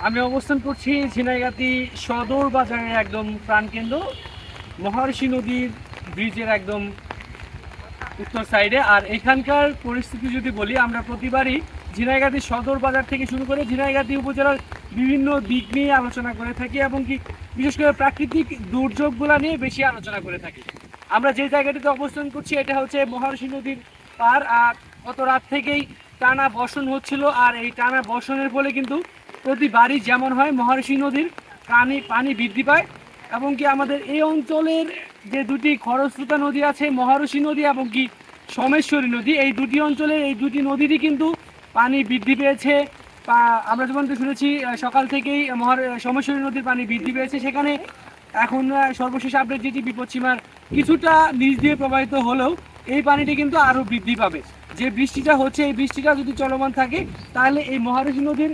আমি অবস্থান করছি ঝিনাইগাতি সদর বাজারের একদম প্রাণকেন্দ্র মহর্ষি নদীর ব্রিজের একদম উত্তর সাইডে। আর এখানকার পরিস্থিতি যদি বলি, আমরা প্রতিবারই ঝিনাইগাতি সদর বাজার থেকে শুরু করে ঝিনাইগাতি উপজেলার বিভিন্ন দিক নিয়ে আলোচনা করে থাকি এবং কি বিশেষ করে প্রাকৃতিক দুর্যোগগুলো নিয়ে বেশি আলোচনা করে থাকি। আমরা যে জায়গাটিতে অবস্থান করছি এটা হচ্ছে মহর্ষি নদীর পার। আর গত রাত থেকেই টানা বর্ষণ হচ্ছিল, আর এই টানা বর্ষণের ফলে কিন্তু প্রতিবারই যেমন হয় মহর্ষি নদীর পানি বৃদ্ধি পায় এবং কি আমাদের এই অঞ্চলের যে দুটি খরস্রোতা নদী আছে, মহর্ষি নদী এবং কি সোমেশ্বরী নদী, এই দুটি অঞ্চলের এই দুটি নদীরই কিন্তু পানি বৃদ্ধি পেয়েছে। আমরা যেমনটা শুনেছি সকাল থেকেই সোমেশ্বরী নদীর পানি বৃদ্ধি পেয়েছে। সেখানে এখন সর্বশেষ আপডেট যেটি বিপদসীমার কিছুটা নিচ দিয়ে প্রবাহিত হলেও এই পানিটি কিন্তু আরও বৃদ্ধি পাবে। যে বৃষ্টিটা হচ্ছে এই বৃষ্টিটা যদি চলমান থাকে তাহলে এই মহারশী নদীর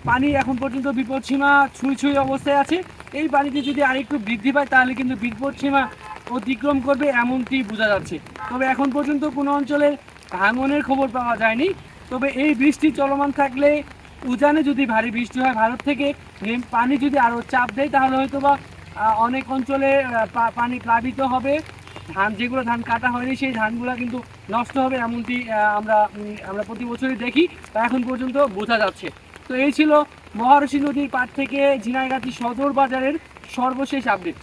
পানি এখন পর্যন্ত বিপদসীমা ছুঁই ছুঁই অবস্থায় আছে। এই পানিটি যদি আরেকটু বৃদ্ধি পায় তাহলে কিন্তু বিপদসীমা অতিক্রম করবে এমনটি বোঝা যাচ্ছে। তবে এখন পর্যন্ত কোনো অঞ্চলের ভাঙনের খবর পাওয়া যায়নি। তবে এই বৃষ্টি চলমান থাকলে উজানে যদি ভারী বৃষ্টি হয়, ভারত থেকে পানি যদি আরও চাপ দেয় তাহলে হয়তো বা অনেক অঞ্চলে পানি প্লাবিত হবে। যেগুলো ধান কাটা হয়নি সেই ধানগুলো কিন্তু নষ্ট হবে এমনটি আমরা প্রতি বছরই দেখি বা এখন পর্যন্ত বোঝা যাচ্ছে। তো এই ছিল মহারশী নদীর পাড় থেকে ঝিনাইগাতি সদর বাজারের সর্বশেষ আপডেট।